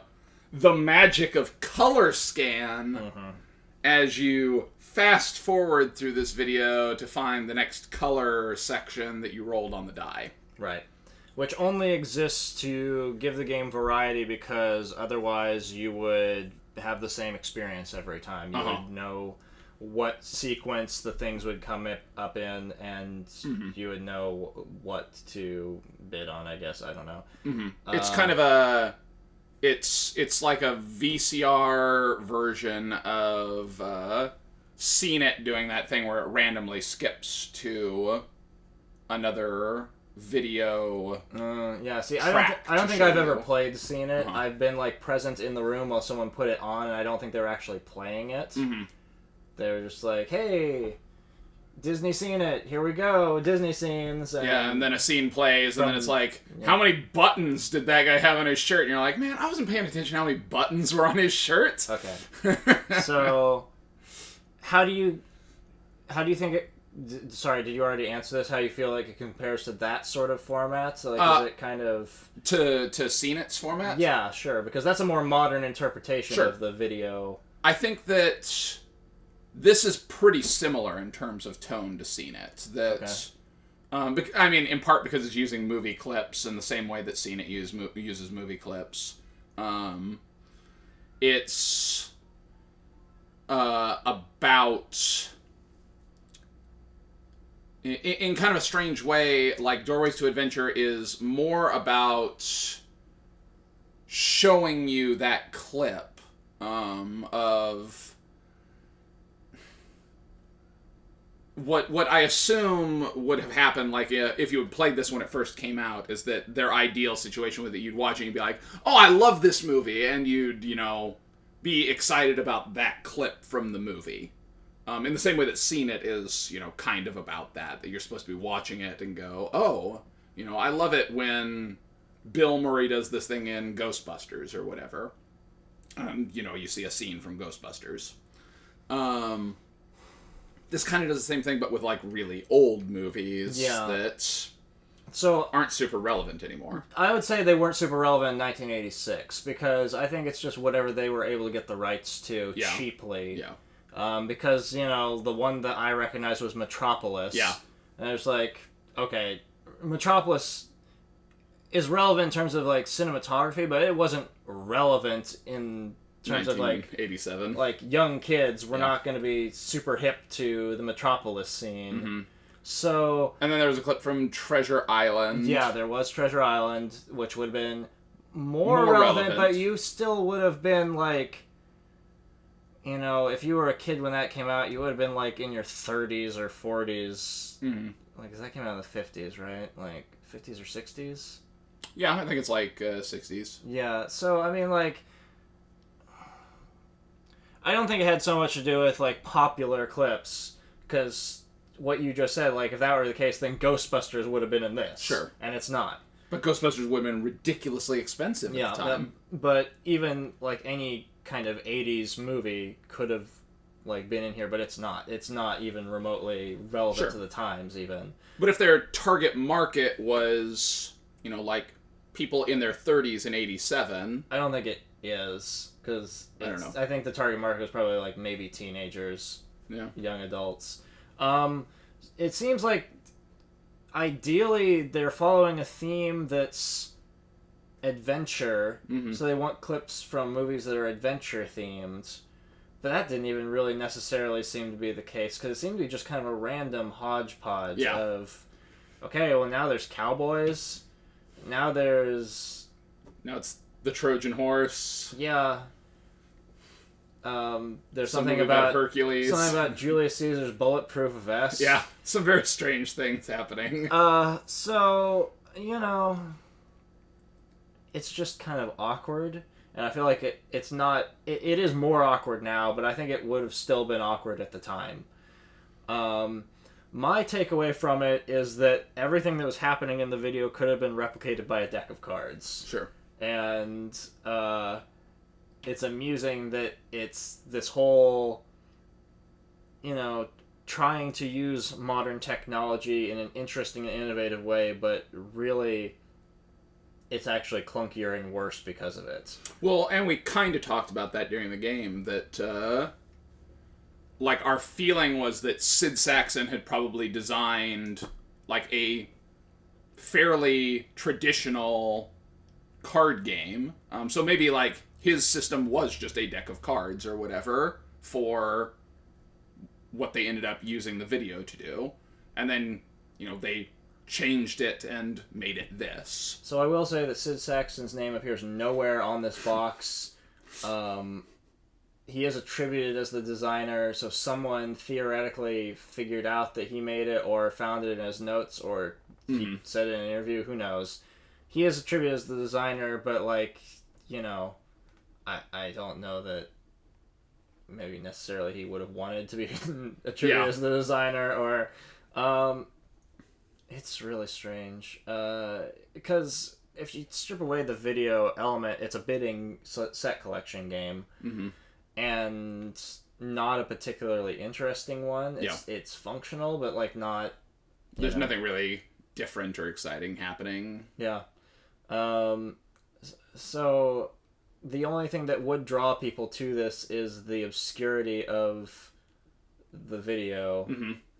the magic of color scan as you fast forward through this video to find the next color section that you rolled on the die. Right. Which only exists to give the game variety, because otherwise you would have the same experience every time. You would know what sequence the things would come up in, and you would know what to bid on, I guess. I don't know. It's kind of it's like a VCR version of Seen It doing that thing where it randomly skips to another video. Yeah, see, I don't think I've ever played Seen It. I've been present in the room while someone put it on, and I don't think they were actually playing it. They were just hey, Disney Seen It, here we go, Disney scenes. And then a scene plays, and then it's how many buttons did that guy have on his shirt? And you're like, man, I wasn't paying attention how many buttons were on his shirt. Okay. So, how do you think it... Sorry, did you already answer this? How you feel like it compares to that sort of format? So, is it kind of... To Seen It's format? Yeah, sure, because that's a more modern interpretation Sure. of the video. I think that this is pretty similar in terms of tone to Seen It. I mean, in part because it's using movie clips in the same way that Seen It uses movie clips. It's about... In kind of a strange way, Doorways to Adventure is more about showing you that clip of what I assume would have happened, if you had played this when it first came out, is that their ideal situation with it, you'd watch it and you'd be like, oh, I love this movie, and you'd, be excited about that clip from the movie. In the same way that Seen It is, kind of about that you're supposed to be watching it and go, oh, I love it when Bill Murray does this thing in Ghostbusters or whatever. You see a scene from Ghostbusters. This kind of does the same thing, but with, really old movies that aren't super relevant anymore. I would say they weren't super relevant in 1986, because I think it's just whatever they were able to get the rights to cheaply. Yeah. Because, the one that I recognized was Metropolis. Yeah. And it was okay, Metropolis is relevant in terms of, cinematography, but it wasn't relevant in terms of, 1987. Young kids were not going to be super hip to the Metropolis scene. So... And then there was a clip from Treasure Island. Yeah, there was Treasure Island, which would have been more relevant, but you still would have been, if you were a kid when that came out, you would have been, in your 30s or 40s. Because that came out in the 50s, right? 50s or 60s? Yeah, I think it's 60s. Yeah, so, I mean, I don't think it had so much to do with, popular clips, because what you just said, if that were the case, then Ghostbusters would have been in this. Sure. And it's not. But Ghostbusters would have been ridiculously expensive at the time. But even, any kind of 80s movie could have been in here, but it's not. It's not even remotely relevant to the times, even. But if their target market was, people in their 30s in 87... I don't think it is, because I don't know. I think the target market is probably like maybe teenagers, young adults. It seems like ideally they're following a theme that's adventure, so they want clips from movies that are adventure themed. But that didn't even really necessarily seem to be the case, because it seemed to be just kind of a random hodgepodge of, okay, well now there's cowboys, now it's the Trojan horse. Yeah. There's something about Hercules. Something about Julius Caesar's bulletproof vest. Yeah, some very strange things happening. So, it's just kind of awkward. And I feel like it is more awkward now, but I think it would have still been awkward at the time. My takeaway from it is that everything that was happening in the video could have been replicated by a deck of cards. Sure. And it's amusing that it's this whole, trying to use modern technology in an interesting and innovative way, but really it's actually clunkier and worse because of it. Well, and we kind of talked about that during the game, that our feeling was that Sid Sackson had probably designed like a fairly traditional card game. So maybe like his system was just a deck of cards or whatever for what they ended up using the video to do. And then, they changed it and made it this. So I will say that Sid Sackson's name appears nowhere on this box. He is attributed as the designer, so someone theoretically figured out that he made it or found it in his notes, or he said it in an interview, who knows. He is attributed as the designer, but I don't know that maybe necessarily he would have wanted to be attributed as the designer, or it's really strange, because if you strip away the video element, it's a bidding set collection game, and not a particularly interesting one. It's functional, but not. There's nothing really different or exciting happening. Yeah. So the only thing that would draw people to this is the obscurity of the video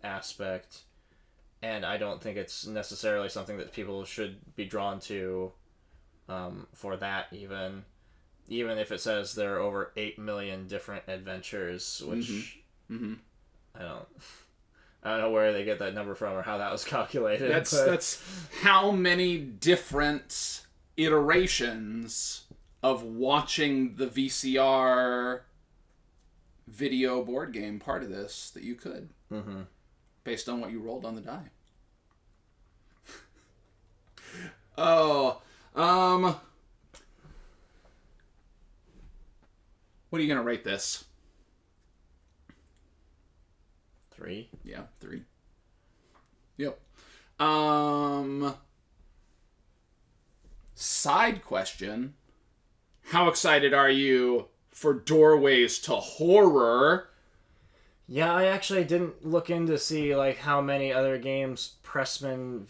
aspect. And I don't think it's necessarily something that people should be drawn to for that, even if it says there are over 8 million different adventures, which I don't know where they get that number from or how that was calculated. That's how many different iterations of watching the VCR video board game part of this that you could. Based on what you rolled on the die. What are you going to rate this? 3? Yeah, 3. Yep. Side question. How excited are you for Doorways to Horror? Yeah, I actually didn't look in to see how many other games the Pressman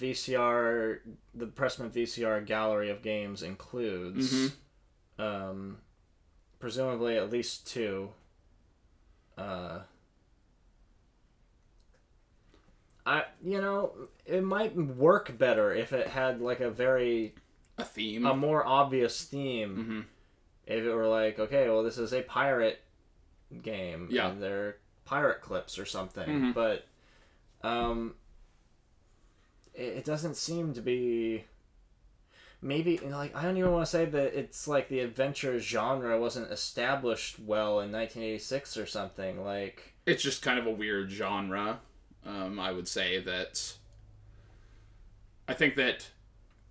VCR gallery of games includes. Presumably at least 2. It might work better if it had a theme, a more obvious theme. If it were okay, well, this is a pirate game, and they're pirate clips or something, but it doesn't seem to be. Maybe I don't even want to say that it's the adventure genre wasn't established well in 1986 or something. It's just kind of a weird genre. I would say that. I think that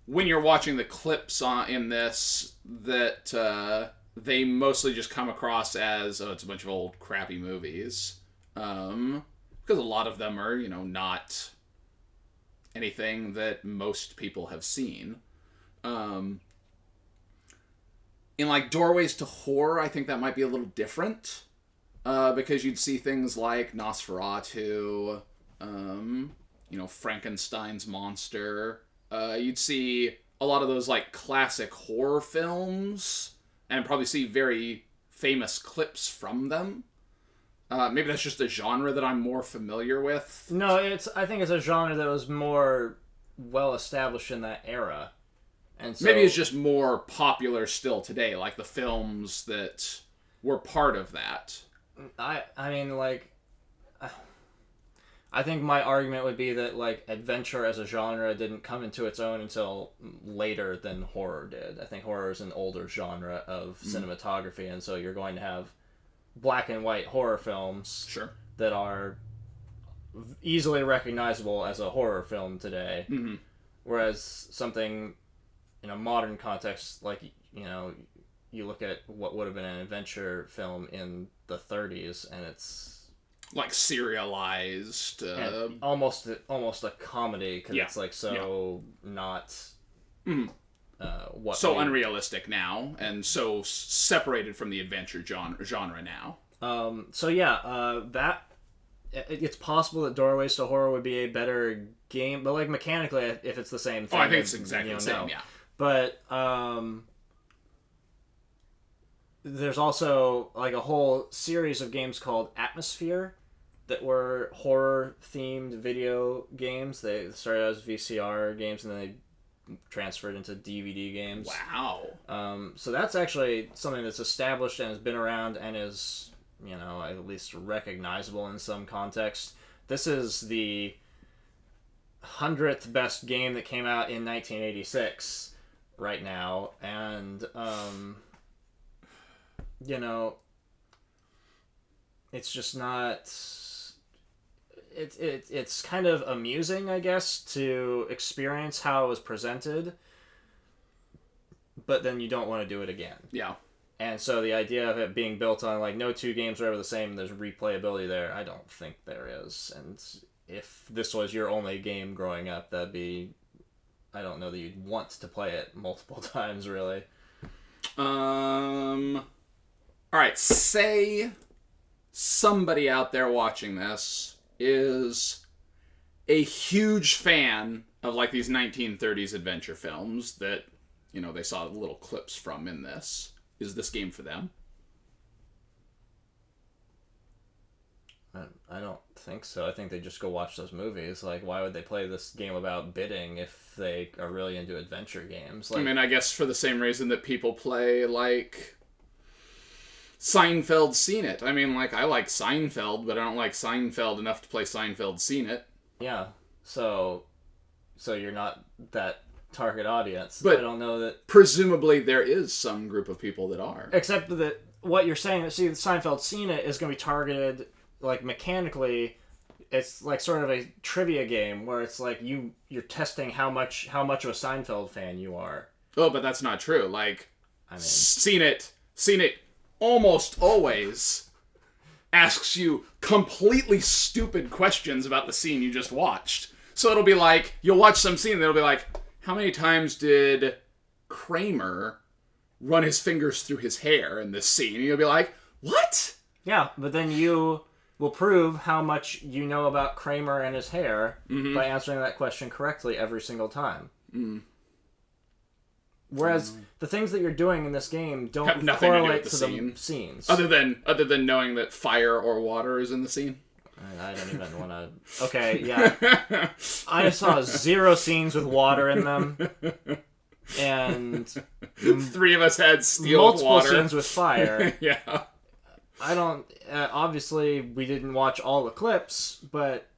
when you're watching the clips in this, that they mostly just come across as it's a bunch of old crappy movies. Because a lot of them are, not anything that most people have seen. In Doorways to Horror, I think that might be a little different. Because you'd see things like Nosferatu, Frankenstein's monster. You'd see a lot of those classic horror films, and probably see very famous clips from them. Maybe that's just a genre that I'm more familiar with. No, I think it's a genre that was more well established in that era. And so, maybe it's just more popular still today, like the films that were part of that. I mean, like, I think my argument would be that, like, adventure as a genre didn't come into its own until later than horror did. I think horror is an older genre of cinematography, and so you're going to have black and white horror films that are easily recognizable as a horror film today, whereas something in a modern context, like, you know, you look at what would have been an adventure film in the 30s, and it's like serialized, almost a comedy, because it's like not what so unrealistic now, and so separated from the adventure genre now. That it's possible that Doorways to Horror would be a better game, but like mechanically, if it's the same thing, I think it's exactly the same. No. Yeah, but there's also like a whole series of games called Atmosphere that were horror themed video games. They started as VCR games and then they transferred into DVD games. Wow. So that's actually something that's established and has been around and is, you know, at least recognizable in some context. This is the 100th best game that came out in 1986 right now, and you know, it's just not. It's kind of amusing, I guess, to experience how it was presented, but then you don't want to do it again. Yeah. And so the idea of it being built on, like, no two games are ever the same, there's replayability there, I don't think there is. And if this was your only game growing up, that'd be... I don't know that you'd want to play it multiple times, really. Alright, say somebody out there watching this is a huge fan of, like, these 1930s adventure films that, you know, they saw little clips from in this. Is this game for them? I don't think so. I think they just go watch those movies. Like, why would they play this game about bidding if they are really into adventure games? Like, I mean, I guess for the same reason that people play, like, Seinfeld Seen It. I mean, like, I like Seinfeld, but I don't like Seinfeld enough to play Seinfeld Seen It. Yeah. So you're not that target audience. But I don't know that... Presumably there is some group of people that are. Except that what you're saying, see, Seinfeld Seen It is going to be targeted, like, mechanically. It's like sort of a trivia game where it's like you're testing how much of a Seinfeld fan you are. Oh, but that's not true. Like, I mean, Seen It almost always asks you completely stupid questions about the scene you just watched. So it'll be like, you'll watch some scene and it'll be like, how many times did Kramer run his fingers through his hair in this scene? And you'll be like, what? Yeah, but then you will prove how much you know about Kramer and his hair by answering that question correctly every single time. Whereas the things that you're doing in this game don't have nothing correlate to to do the with the scenes. Other than knowing that fire or water is in the scene. I don't even want to... Okay, yeah. I saw 0 scenes with water in them. And... 3 of us had steel multiple water. scenes with fire. Yeah. I don't... obviously, we didn't watch all the clips, but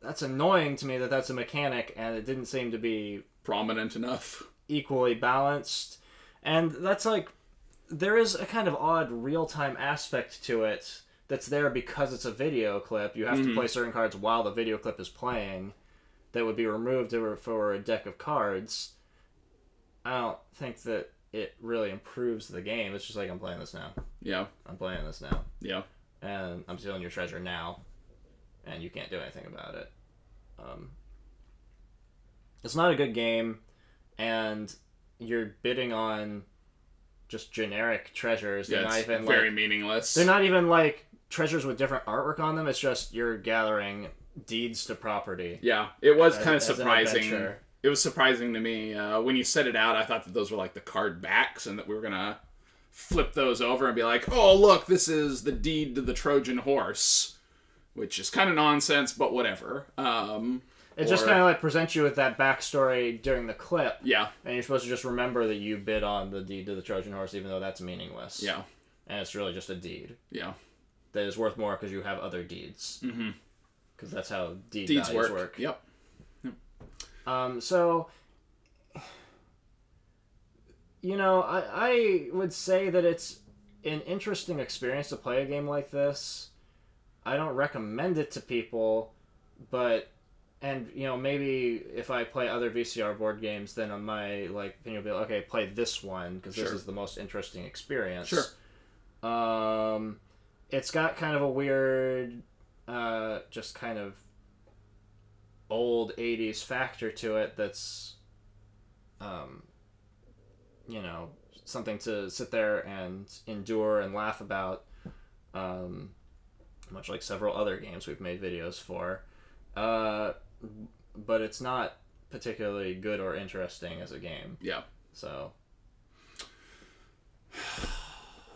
that's annoying to me that that's a mechanic, and it didn't seem to be... prominent enough. Equally balanced. And that's like... There is a kind of odd real-time aspect to it that's there because it's a video clip. You have to play certain cards while the video clip is playing that would be removed for a deck of cards. I don't think that it really improves the game. It's just like, I'm playing this now. Yeah. I'm playing this now. Yeah. And I'm stealing your treasure now. And you can't do anything about it. It's not a good game. And you're bidding on just generic treasures. Yeah, they're not even very meaningless. They're not even like treasures with different artwork on them. It's just you're gathering deeds to property. Yeah, it was kind of surprising. Adventure. It was surprising to me when you set it out. I thought that those were like the card backs, and that we were gonna flip those over and be like, oh, look, this is the deed to the Trojan horse, which is kind of nonsense, but whatever. It just kind of like presents you with that backstory during the clip. Yeah. And you're supposed to just remember that you bid on the deed to the Trojan horse, even though that's meaningless. Yeah. And it's really just a deed. Yeah. That is worth more because you have other deeds. Mm-hmm. Because that's how deeds work. Yep. So, I would say that it's an interesting experience to play a game like this. I don't recommend it to people, but, maybe if I play other VCR board games, then my, opinion will be like, okay, play this one, because this is the most interesting experience. Sure. It's got kind of a weird, just kind of old 80s factor to it that's, something to sit there and endure and laugh about, much like several other games we've made videos for. But it's not particularly good or interesting as a game. Yeah. So.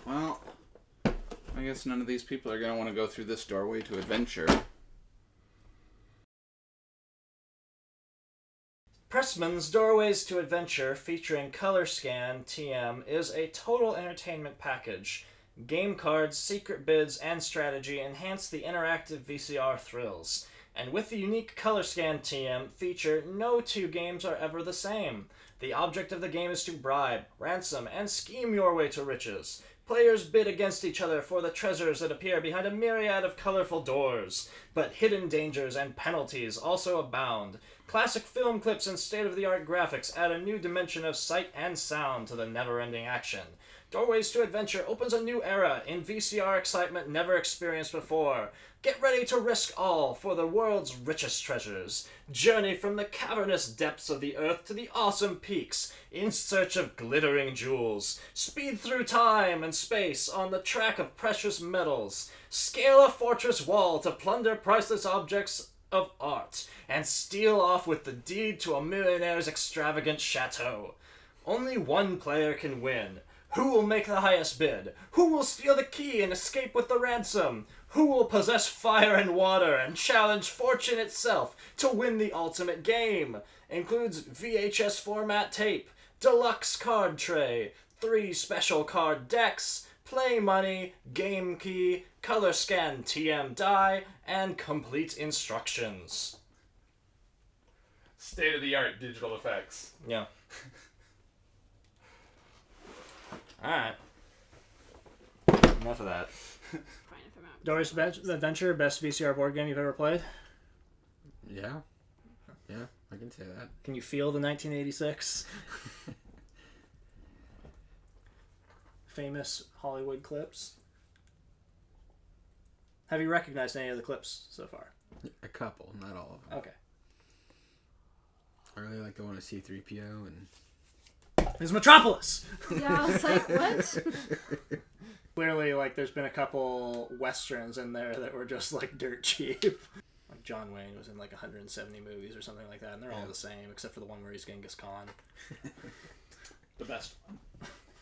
Well, I guess none of these people are going to want to go through this doorway to adventure. Pressman's Doorways to Adventure, featuring Color Scan TM, is a total entertainment package. Game cards, secret bids, and strategy enhance the interactive VCR thrills. And with the unique Color Scan TM feature, no two games are ever the same. The object of the game is to bribe, ransom, and scheme your way to riches. Players bid against each other for the treasures that appear behind a myriad of colorful doors. But hidden dangers and penalties also abound. Classic film clips and state-of-the-art graphics add a new dimension of sight and sound to the never-ending action. Doorways to Adventure opens a new era in VCR excitement never experienced before. Get ready to risk all for the world's richest treasures. Journey from the cavernous depths of the earth to the awesome peaks in search of glittering jewels. Speed through time and space on the track of precious metals. Scale a fortress wall to plunder priceless objects of art, and steal off with the deed to a millionaire's extravagant chateau. Only one player can win. Who will make the highest bid? Who will steal the key and escape with the ransom? Who will possess fire and water and challenge fortune itself to win the ultimate game? Includes VHS format tape, deluxe card tray, 3 special card decks, play money, game key, color scan TM die, and complete instructions. State-of-the-art digital effects. Yeah. Alright. Enough of that. Fine if I'm out. Doorways to Adventure, best VCR board game you've ever played? Yeah. Yeah, I can say that. Can you feel the 1986? Famous Hollywood clips. Have you recognized any of the clips so far? A couple, not all of them. Okay. I really like the one with C-3PO and... It's Metropolis! Yeah, I was like, what? Clearly, there's been a couple westerns in there that were just, dirt cheap. Like, John Wayne was in, 170 movies or something like that, and they're all the same, except for the one where he's Genghis Khan. The best one.